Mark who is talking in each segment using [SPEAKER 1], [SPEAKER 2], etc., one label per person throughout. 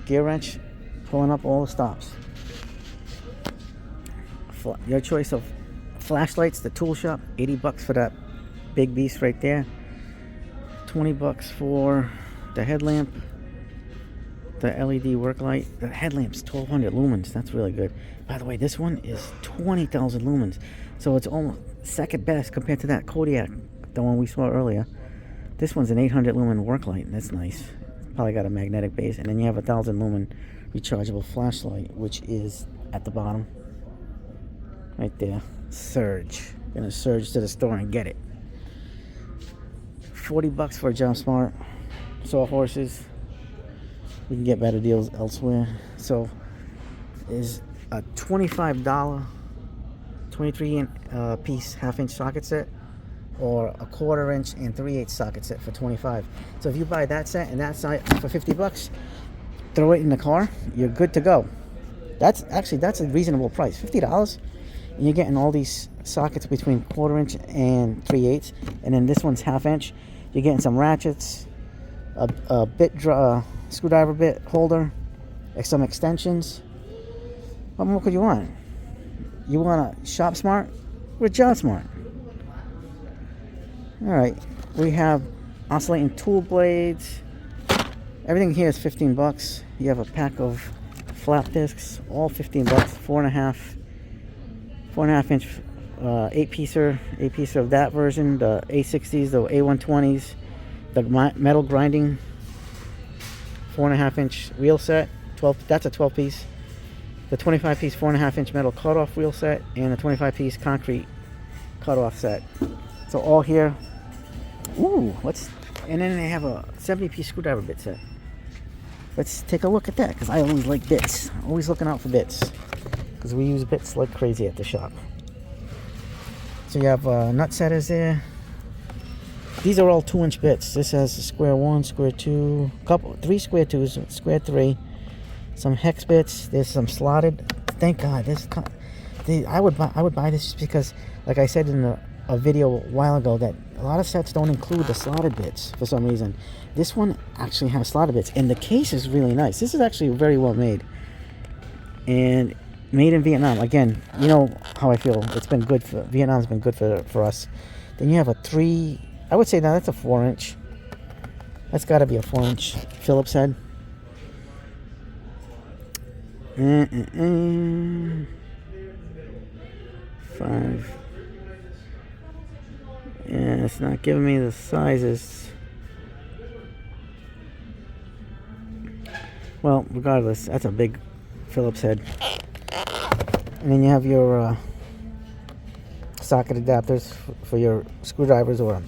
[SPEAKER 1] gear wrench, pulling up all the stops. Your choice of flashlights, the tool shop, $80 for that big beast right there. $20 for the headlamp, the LED work light. The headlamp's 1200 lumens. That's really good. By the way, this one is 20,000 lumens, so it's almost second best compared to that Kodiak, the one we saw earlier. This one's an 800 lumen work light. That's nice. Probably got a magnetic base, and then you have a 1000 lumen rechargeable flashlight, which is at the bottom right there. Surge. Gonna surge to the store and get it. $40 for a Jump Smart. Sawhorses. You can get better deals elsewhere. So is a $25 23 piece half-inch socket set, or a 1/4 inch and 3/8 socket set for $25. So if you buy that set and that side for $50, throw it in the car, you're good to go. That's a reasonable price, $50, and you're getting all these sockets between 1/4 inch and 3/8, and then this one's half-inch. You're getting some ratchets, a screwdriver bit holder, some extensions. What more could you want? You want a Shop Smart with Job Smart. Alright, we have oscillating tool blades. Everything here is $15. You have a pack of flap discs, all $15. 4.5 inch 8-piecer of that version, the A60s, the A120s, the metal grinding 4.5 inch wheel set. That's a 12 piece. The 25 piece 4.5 inch metal cutoff wheel set, and the 25 piece concrete cutoff set. So all here. Ooh, and then they have a 70 piece screwdriver bit set. Let's take a look at that, because I always like bits. Always looking out for bits, because we use bits like crazy at the shop. So you have nut setters there. These are all 2-inch bits. This has a square 1, square 2, three square 2s, square 3, some hex bits. There's some slotted. Thank God. I would buy this just because, like I said in a video a while ago, that a lot of sets don't include the slotted bits for some reason. This one actually has slotted bits, and the case is really nice. This is actually very well made, and made in Vietnam. Again, you know how I feel. It's been good for Vietnam's been good for us. Then you have a 3. I would say now that's a 4-inch. That's got to be a 4-inch Phillips head. 5. Yeah, it's not giving me the sizes. Well, regardless, that's a big Phillips head. And then you have your socket adapters for your screwdrivers or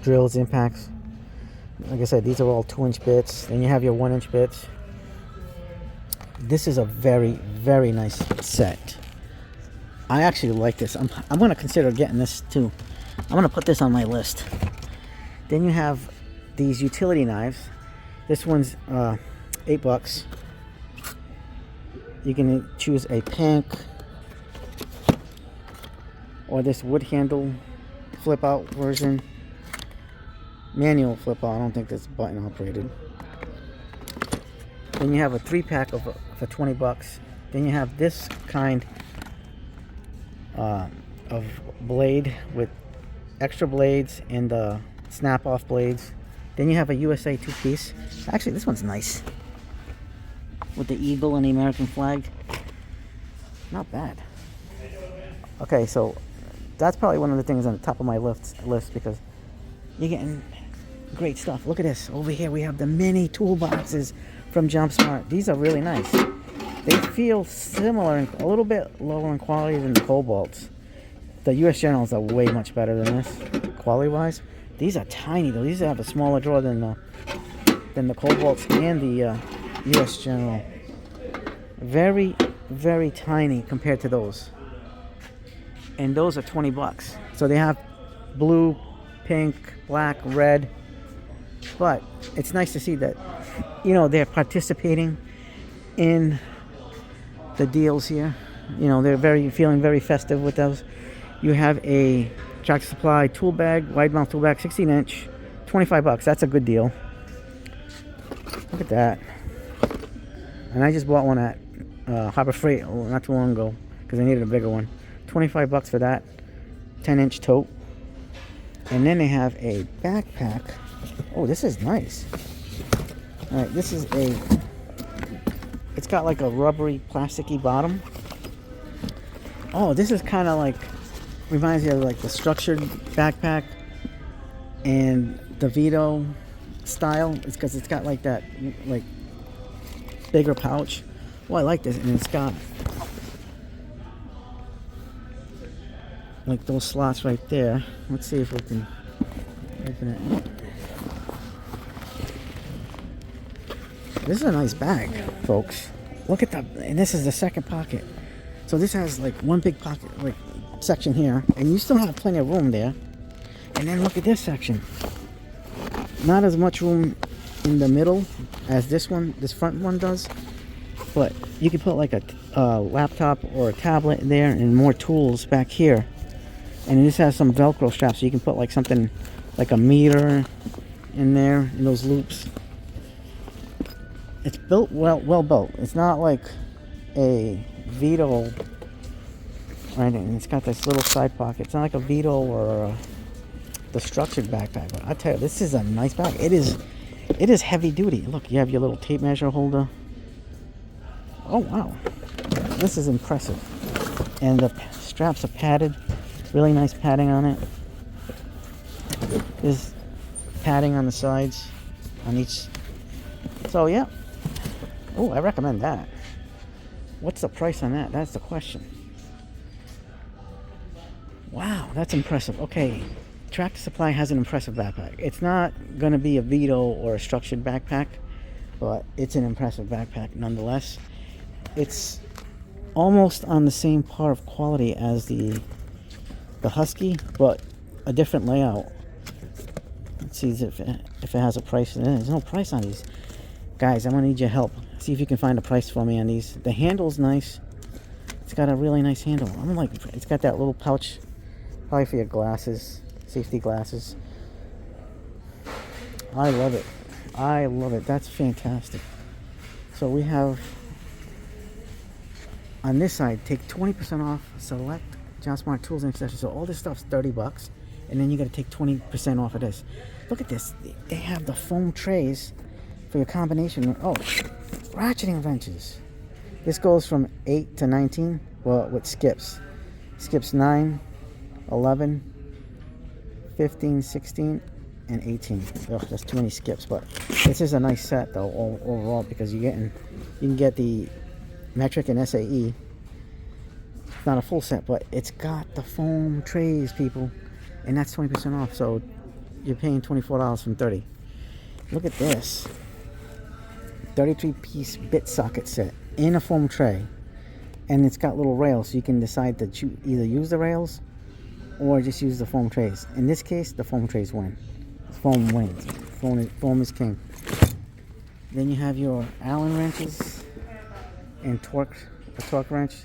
[SPEAKER 1] drills, impacts. Like I said, these are all 2-inch bits. Then you have your 1-inch bits. This is a very, very nice set. I actually like this. I'm going to consider getting this too. I'm going to put this on my list. Then you have these utility knives. This one's $8. You can choose a pink or this wood handle flip out version. Manual flip out. I don't think this is button operated. Then you have a 3-pack for $20. Then you have this kind of blade with extra blades and snap off blades. Then you have a USA 2-piece. Actually, this one's nice, with the eagle and the American flag. Not bad. Okay, so that's probably one of the things on the top of my list, because you're getting great stuff. Look at this. Over here we have the mini toolboxes from Jump Smart. These are really nice. They feel similar and a little bit lower in quality than the Cobalts. The US Generals are way much better than this, quality-wise. These are tiny though. These have a smaller drawer than the Cobalts and the US General. Very, very tiny compared to those. And those are $20. So they have blue, pink, black, red. But it's nice to see that, you know, they're participating in the deals here. You know, they're feeling very festive with those. You have a Tractor Supply tool bag, wide mouth tool bag, 16-inch, $25. That's a good deal. Look at that. And I just bought one at Harbor Freight not too long ago because I needed a bigger one. 25 bucks for that 10-inch tote. And then they have a backpack. Oh, this is nice. All right, this is it's got like a rubbery, plasticky bottom. Oh, this is kind of like, reminds me of like the structured backpack and the Vito style. It's because it's got like that, like, bigger pouch. Oh, I like this. And it's got like those slots right there. Let's see if we can open it. This is a nice bag, folks. Look at and this is the second pocket. So this has like one big pocket, like, section here, and you still have plenty of room there. And then look at this section. Not as much room in the middle as this front one does, but you can put like a laptop or a tablet in there and more tools back here. And this has some Velcro straps, so you can put like something like a meter in there in those loops. It's built well built. It's not like a Vito or anything. It's got this little side pocket. It's not like a Vito or the structured backpack. But I tell you, this is a nice bag. It is heavy duty. Look, you have your little tape measure holder. Oh wow, this is impressive. And the straps are padded. Really nice padding on it. There's padding on the sides, on each. So yeah. Oh, I recommend that. What's the price on that? That's the question. Wow, that's impressive. Okay, Tractor Supply has an impressive backpack. It's not going to be a Vito or a structured backpack, but it's an impressive backpack nonetheless. It's almost on the same par of quality as the Husky, but a different layout. Let's see if it has a price. There's no price on these. Guys, I'm going to need your help. See if you can find a price for me on these. The handle's nice. It's got a really nice handle. It's got that little pouch, probably for your glasses, safety glasses. I love it. I love it. That's fantastic. So we have, on this side, take 20% off select John Smart tools and accessories. So all this stuff's 30 bucks. And then you got to take 20% off of this. Look at this. They have the foam trays for your combination. Oh, ratcheting wrenches. This goes from 8 to 19. Well, with skips. Skips 9, 11, 15, 16, and 18. Ugh, that's too many skips. But this is a nice set, though, overall, because you can get the metric and SAE. It's not a full set, but it's got the foam trays, people. And that's 20% off. So you're paying $24 from 30. Look at this. 33-piece bit socket set in a foam tray, and it's got little rails, so you can decide to either use the rails or just use the foam trays. In this case, the foam trays win. Foam wins. Foam is king. Then you have your Allen wrenches and a torque wrench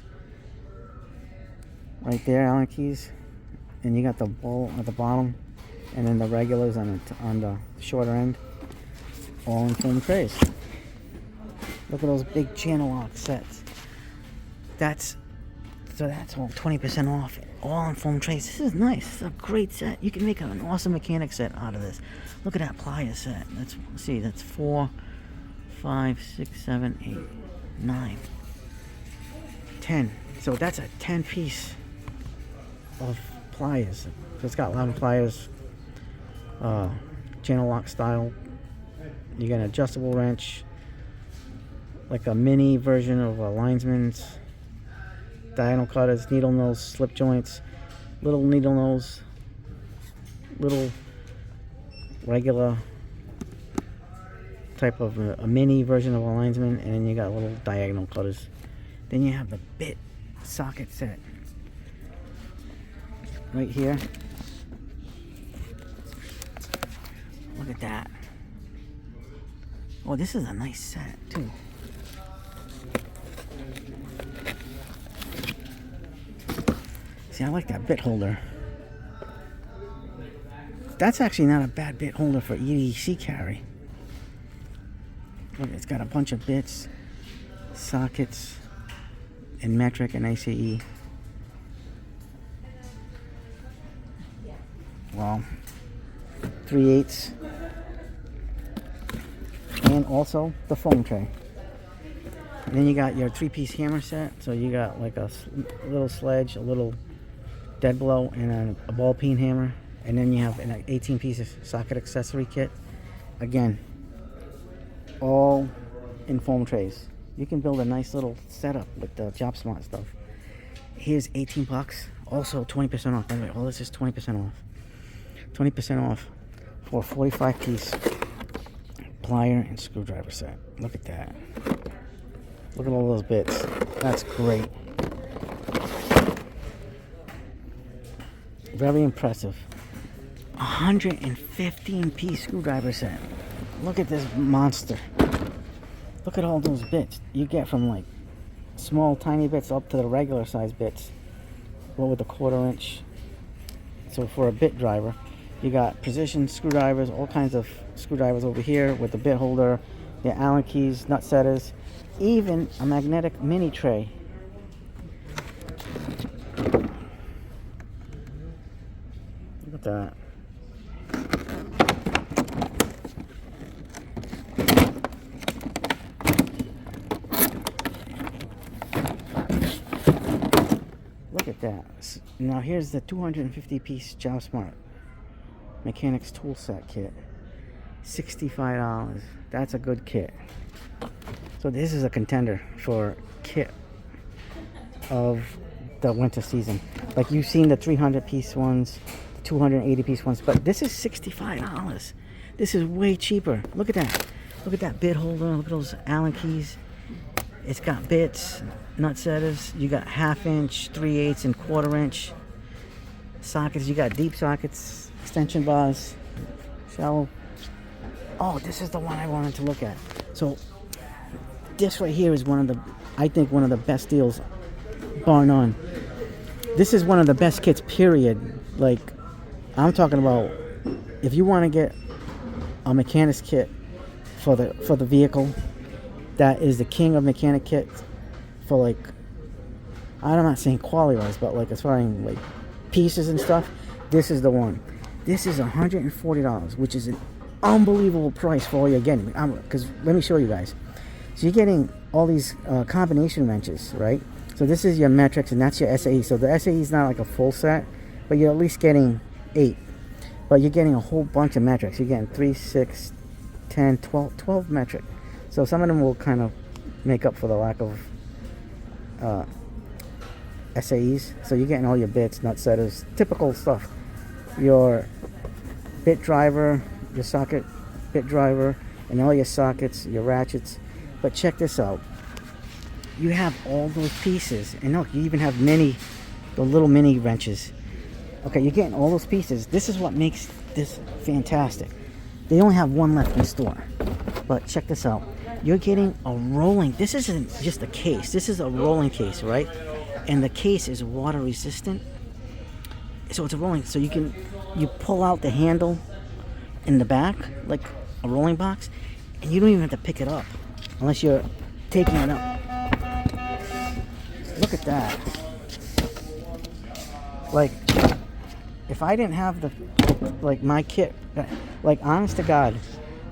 [SPEAKER 1] right there, Allen keys, and you got the ball at the bottom, and then the regulars on the shorter end, all in foam trays. Look at those big channel lock sets. That's all 20% off. All in foam trays. This is nice. This is a great set. You can make an awesome mechanic set out of this. Look at that plier set. Let's see. That's 4, 5, 6, 7, 8, 9, 10. So that's a 10-piece of pliers. So it's got 11 pliers. Channel lock style. You got an adjustable wrench, like a mini version of a linesman's, diagonal cutters, needle nose, slip joints, little needle nose, little regular type of a mini version of a linesman, and then you got little diagonal cutters. Then you have the bit socket set right here. Look at that. Oh, this is a nice set too. See, I like that bit holder. That's actually not a bad bit holder for EDC carry. Look, it's got a bunch of bits. sockets in metric and ACE. Well, 3/8, and also the foam tray. And then you got your 3-piece hammer set. So you got like a little sledge, a little dead blow, and a ball peen hammer. And then you have an 18-piece socket accessory kit. Again, all in foam trays. You can build a nice little setup with the Job Smart stuff. Here's $18. Also 20% off. By the way, all this is 20% off. 20% off for a 45-piece plier and screwdriver set. Look at that. Look at all those bits. That's great. Very impressive. 115-piece screwdriver set. Look at this monster. Look at all those bits. You get from like small tiny bits up to the regular size bits. Well, with a 1/4 inch. So for a bit driver, you got precision screwdrivers, all kinds of screwdrivers over here with the bit holder, the Allen keys, nut setters, even a magnetic mini tray. Look at that. Look at that. Now here's the 250-piece Job Smart Mechanics Tool Set Kit. $65. That's a good kit. So this is a contender for kit of the winter season. Like you've seen the 300-piece ones, 280-piece ones, but this is $65. This is way cheaper. Look at that. Look at that bit holder. Look at those Allen keys. It's got bits, nut setters. You got 1/2 inch, 3/8, and 1/4 inch sockets. You got deep sockets, extension bars, shallow. Oh, this is the one I wanted to look at. So this right here is I think one of the best deals, bar none. This is one of the best kits, period. Like, I'm talking about if you want to get a mechanics kit for the vehicle, that is the king of mechanic kits for, like, I'm not saying quality wise, but like as far as like pieces and stuff, this is the one. This is $140, which is an unbelievable price for all you're getting. Because let me show you guys. So you're getting all these combination wrenches, right? So this is your metrics, and that's your SAE. So the SAE is not like a full set, but you're at least getting 8. But you're getting a whole bunch of metrics. You're getting 3, 6, 10, 12 metric. So some of them will kind of make up for the lack of SAEs. So you're getting all your bits, nut setters, typical stuff. Your bit driver, your socket bit driver, and all your sockets, your ratchets. But check this out. You have all those pieces, and look, you even have the little mini wrenches. Okay, you're getting all those pieces. This is what makes this fantastic. They only have one left in the store. But check this out. You're getting a rolling, this isn't just a case, this is a rolling case, right? And the case is water resistant. So it's a rolling, so you pull out the handle in the back, like a rolling box, and you don't even have to pick it up unless you're taking it up. Look at that. Like, if I didn't have my kit, like, honest to God,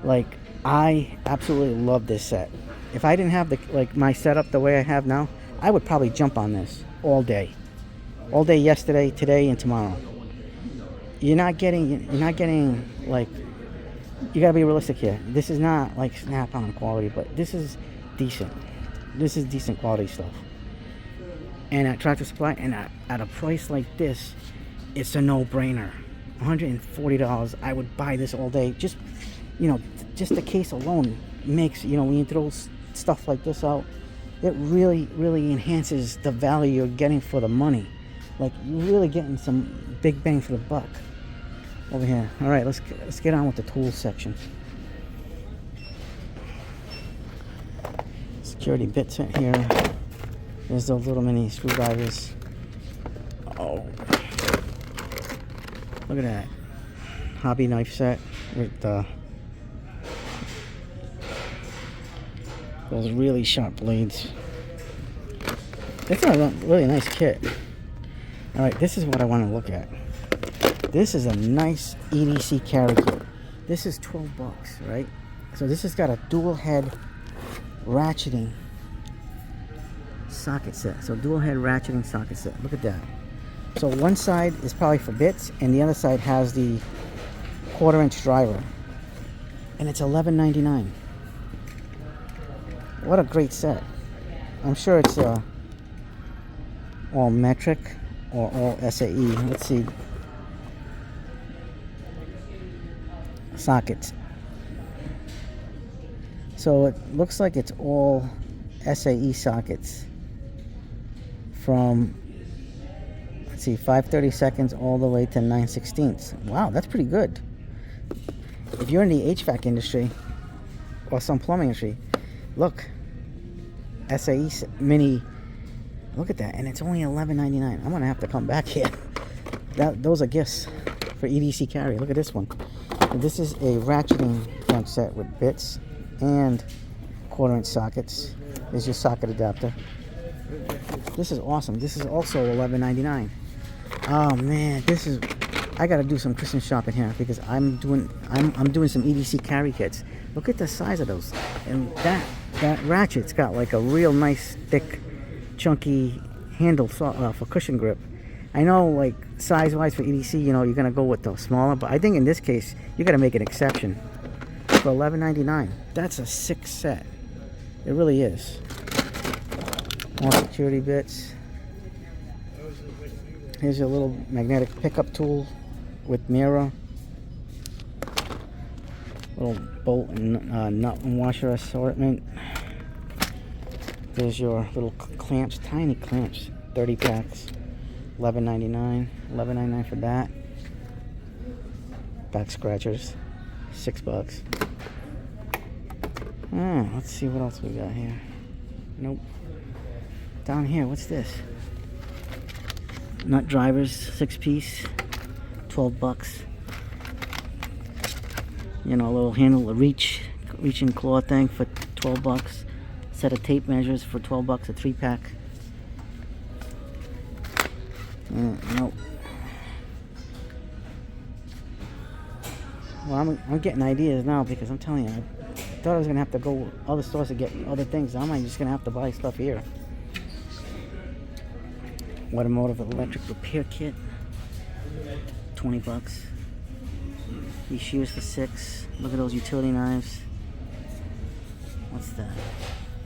[SPEAKER 1] like, I absolutely love this set. If I didn't have my setup the way I have now, I would probably jump on this all day yesterday, today, and tomorrow. You're not getting like, you gotta be realistic here. This is not like Snap-on quality, but this is decent. This is decent quality stuff. And at Tractor Supply, and at a price like this, it's a no-brainer. $140. I would buy this all day. Just the case alone makes, when you throw stuff like this out, it really, really enhances the value you're getting for the money. Like, you're really getting some big bang for the buck over here. All right, let's get on with the tools section. Security bit set here. There's those little mini screwdrivers. Oh, look at that hobby knife set with Those really sharp blades. It's a really nice kit. Alright, this is what I want to look at. This is a nice EDC carry kit. This is 12 bucks, right? So this has got a dual head ratcheting socket set. So dual head ratcheting socket set. Look at that. So one side is probably for bits, and the other side has the 1/4 inch driver. And it's $11.99. What a great set. I'm sure it's all metric or all SAE. Let's see. Sockets. So it looks like it's all SAE sockets from, let's see, 5/32 all the way to 9/16. Wow, that's pretty good. If you're in the HVAC industry or some plumbing industry, look, SAE mini, look at that, and it's only $11.99. I'm gonna have to come back here. Those are gifts for EDC carry. Look at this one. And this is a ratcheting front set with bits and 1/4 inch sockets. There's your socket adapter. This is awesome. This is also $11.99. Oh man, this is, I gotta do some Christmas shopping here because I'm doing some EDC carry kits. Look at the size of those, and that ratchet's got like a real nice thick chunky handle for cushion grip. I know, like, size wise for EDC, you know, you're gonna go with the smaller, but I think in this case you gotta make an exception for $11.99. That's a sick set. It really is. More security bits. Here's your little magnetic pickup tool with mirror. Little bolt and nut and washer assortment. There's your little clamps, tiny clamps, 30 packs, $11.99. $11.99 for that. Back scratchers, $6. Let's see what else we got here. Nope. Down here, what's this? Nut drivers, 6-piece, $12. You know, a little handle, a reaching claw thing for $12. Set of tape measures for $12, a 3-pack. Nope. Well, I'm getting ideas now because I'm telling you, I thought I was gonna have to go other stores to get other things. I'm just gonna have to buy stuff here. Automotive electric repair kit, $20. These shears for $6. Look at those utility knives. What's that?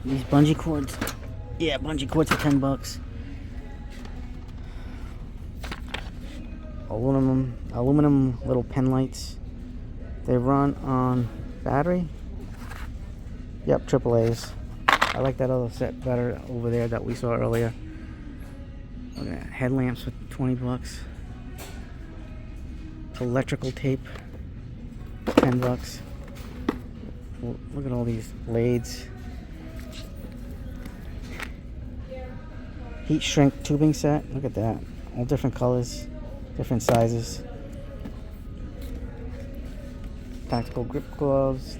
[SPEAKER 1] These bungee cords. Yeah, bungee cords for $10. Aluminum little pen lights. They run on battery. Yep, AAA's. I like that other set better over there that we saw earlier. Look at that. Headlamps for $20. Electrical tape, $10. Look at all these blades. Heat shrink tubing set. Look at that. All different colors, different sizes. Tactical grip gloves.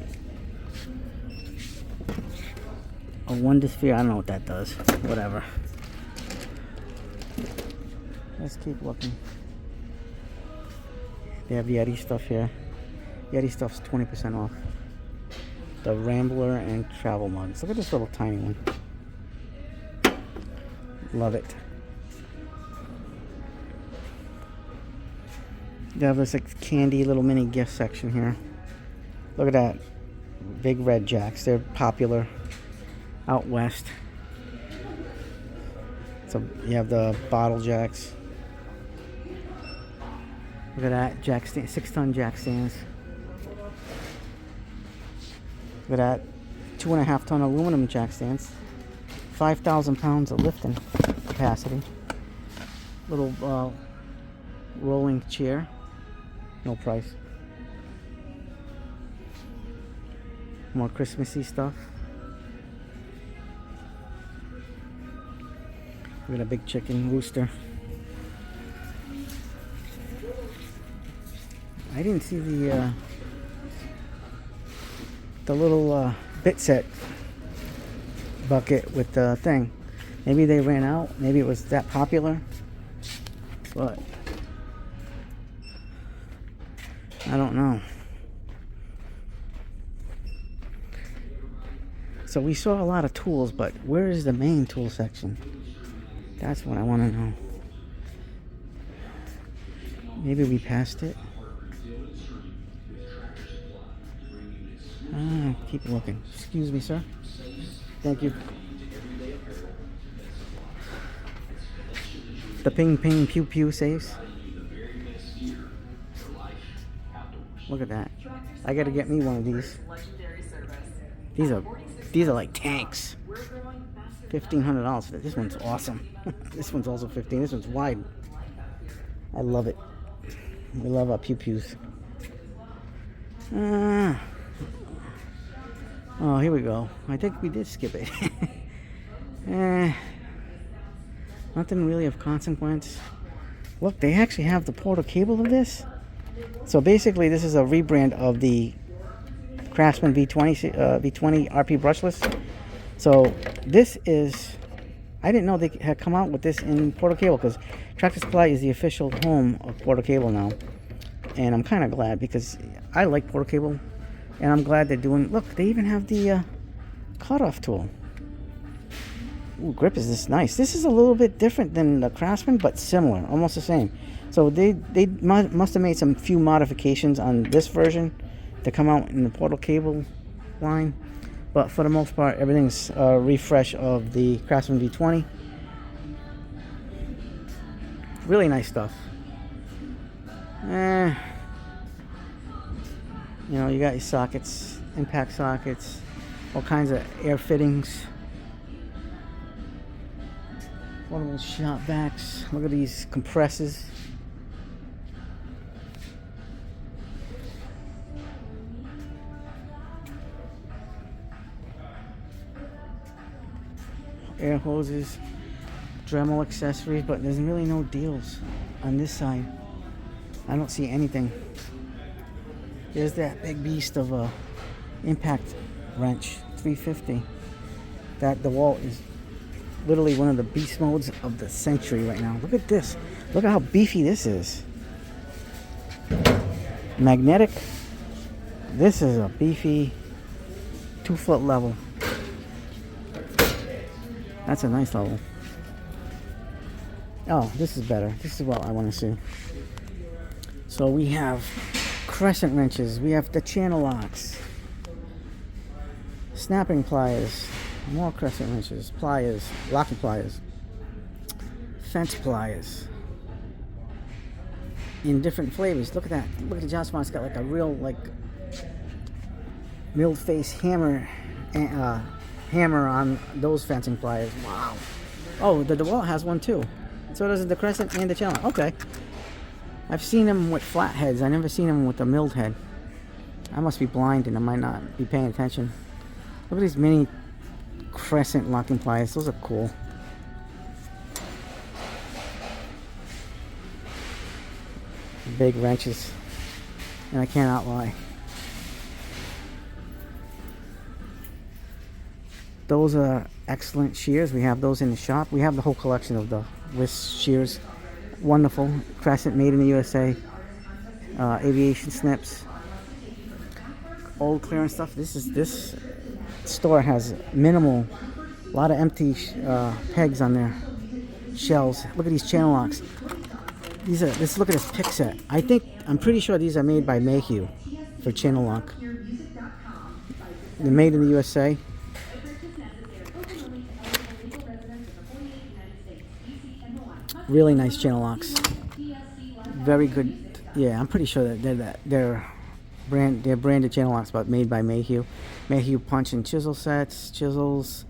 [SPEAKER 1] A Wonder Sphere. I don't know what that does. Whatever. Let's keep looking. They have Yeti stuff here. Yeti stuff's 20% off. The Rambler and travel mugs. Look at this little tiny one. Love it. They have this like candy little mini gift section here. Look at that. Big red jacks. They're popular out west. So you have the bottle jacks. Look at that, jack stand, 6-ton jack stands. Look at that, 2.5-ton aluminum jack stands. 5,000 pounds of lifting capacity. Little rolling chair, no price. More Christmassy stuff. Look at a big chicken rooster. I didn't see the little bit set bucket with the thing. Maybe they ran out. Maybe it was that popular. But I don't know. So we saw a lot of tools, but where is the main tool section? That's what I want to know. Maybe we passed it. Keep looking. Excuse me, sir. Thank you. The ping ping pew pew saves. Look at that. I gotta get me one of these. These are like tanks. $1,500 for this one's awesome. This one's also $15. This one's wide. I love it. We love our pew pews. Oh, here we go. I think we did skip it. Nothing really of consequence. Look, they actually have the portal cable of this. So basically, this is a rebrand of the Craftsman V20 RP brushless. So this is, I didn't know they had come out with this in Portal Cable, because Tractor Supply is the official home of Portal Cable now. And I'm kind of glad, because I like Portal Cable. And I'm glad they're doing, look, they even have the cutoff tool. Ooh, grip is this nice. This is a little bit different than the Craftsman, but similar, almost the same. So they must have made some few modifications on this version to come out in the Portal Cable line. But for the most part, everything's a refresh of the Craftsman V20. Really nice stuff. You know, you got your sockets, impact sockets, all kinds of air fittings. One of those shop backs. Look at these compressors. Air hoses, Dremel accessories, but there's really no deals on this side. I don't see anything. There's that big beast of a impact wrench, $350. That DeWalt is literally one of the beast modes of the century right now. Look at this. Look at how beefy this is. Magnetic. This is a beefy 2-foot level. That's a nice level. Oh, this is better. This is what I want to see. So we have crescent wrenches. We have the channel locks. Snapping pliers. More crescent wrenches. Pliers. Locking pliers. Fence pliers. In different flavors. Look at that. Look at the Johnson one. It's got like a real, like, milled face hammer. Hammer on those fencing pliers. Wow. Oh, the DeWalt has one too. So does the Crescent and the Challenge. Okay. I've seen them with flat heads. I never seen them with a milled head. I must be blind and I might not be paying attention. Look at these mini Crescent locking pliers. Those are cool. Big wrenches. And I cannot lie. Those are excellent shears. We have those in the shop. We have the whole collection of the wrist shears. Wonderful. Crescent, made in the USA. Aviation snips. Old clearance stuff. This store has minimal, a lot of empty pegs on their shelves. Look at these channel locks. Look at this pick set. I'm pretty sure these are made by Mayhew for channel lock. They're made in the USA. Really nice channel locks. Very good. Yeah, I'm pretty sure that they're branded channel locks, but made by Mayhew. Mayhew punch and chisel sets, chisels.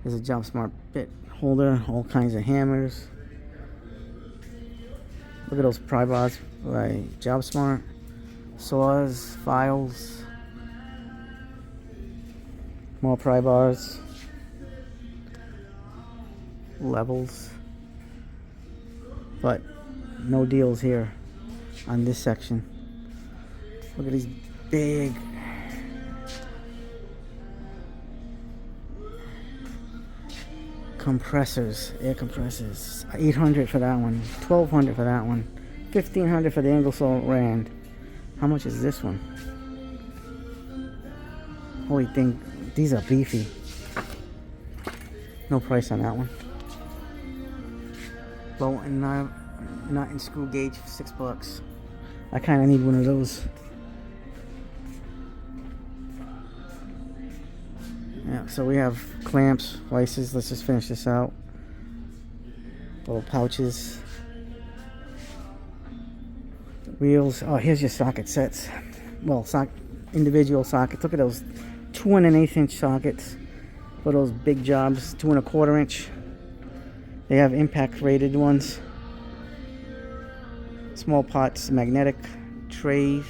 [SPEAKER 1] There's a Job Smart bit holder, all kinds of hammers. Look at those pry bars by Job Smart. Saws, files. More pry bars. Levels. But no deals here on this section. Look at these big compressors, air compressors. 800 for that one, 1200 for that one, 1500 for the Ingersoll Rand. How much is this one? Holy thing, these are beefy. No price on that one. Bolt and nut and screw gauge, $6. I kind of need one of those. Yeah, so we have clamps, vices. Let's just finish this out. Little pouches. Wheels. Oh, here's your socket sets. Well, individual sockets. Look at those 2 1/8 inch sockets for those big jobs. 2 1/4 inch. They have impact rated ones. Small pots, magnetic trays.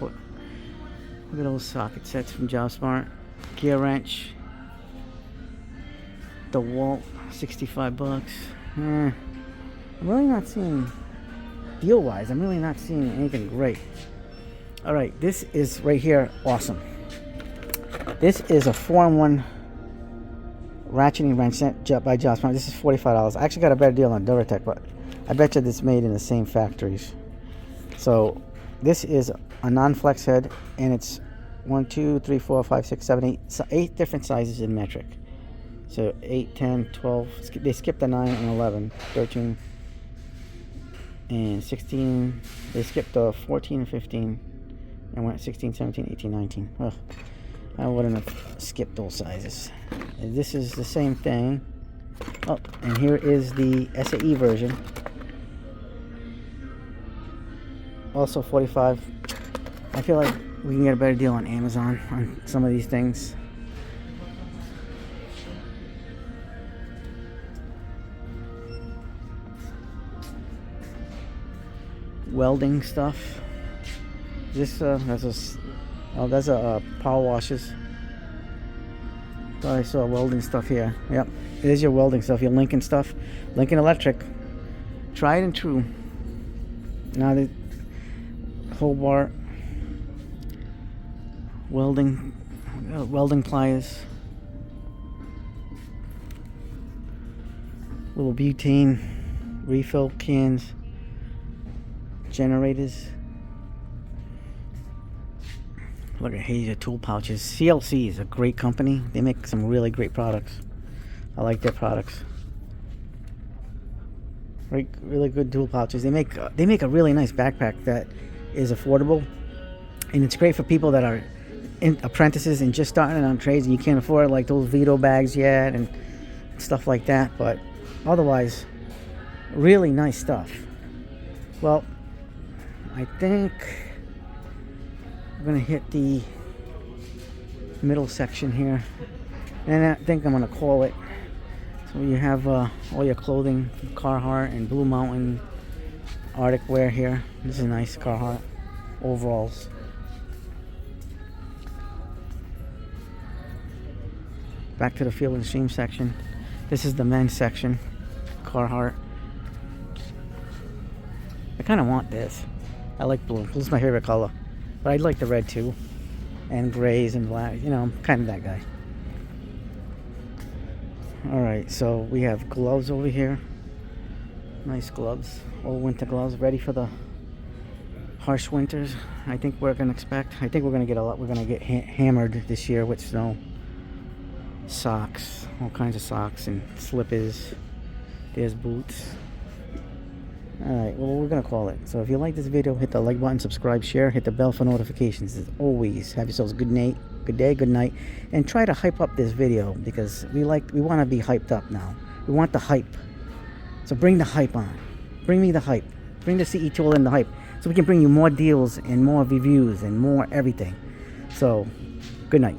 [SPEAKER 1] Look at those socket sets from JobSmart. Gear wrench. DeWalt, $65. I'm really not seeing, deal wise, I'm really not seeing anything great. Alright, this is right here awesome. This is a 4-in-1 ratcheting wrench sent by JobSmart. This is $45. I actually got a better deal on Duratec, but I bet you this is made in the same factories. So this is a non-flex head, and it's 1, 2, 3, 4, 5, 6, 7, 8, 8 different sizes in metric. So 8, 10, 12, they skipped the 9 and 11, 13, and 16. They skipped the 14 and 15, and went 16, 17, 18, 19. Ugh, I wouldn't have skipped those sizes. And this is the same thing. Oh, and here is the SAE version. Also 45. I feel like we can get a better deal on Amazon on some of these things. Welding stuff. This that's a power washers. Thought I saw welding stuff here. Yep, it is your welding stuff, your Lincoln stuff. Lincoln Electric. Tried and true. Now the Hobart welding pliers, little butane refill cans, generators. Look at Hazer tool pouches. CLC is a great company. They make some really great products. I like their products. Really good tool pouches. They make a really nice backpack that is affordable, and it's great for people that are apprentices and just starting on trades and you can't afford like those Vito bags yet and stuff like that. But otherwise, really nice stuff. Well, I think I'm gonna hit the middle section here, and I think I'm gonna call it. So you have all your clothing from Carhartt and Blue Mountain, Arctic wear here. This is nice Carhartt overalls. Back to the Field and Stream section. This is the men's section. Carhartt. I kind of want this. I like blue. Blue's my favorite color. But I'd like the red too. And grays and black. You know, I'm kind of that guy. Alright, so we have gloves over here. Nice gloves. All winter gloves. Ready for the harsh winters. I think we're going to expect. I think we're going to get a lot. We're going to get hammered this year with snow. Socks. All kinds of socks and slippers. There's boots. Alright, well, we're going to call it. So if you like this video, hit the like button, subscribe, share, hit the bell for notifications. As always, have yourselves a good night, good day, good night, and try to hype up this video because we want to be hyped up now. We want the hype. So bring the hype on. Bring me the hype. Bring the CE tool and the hype so we can bring you more deals and more reviews and more everything. So, good night.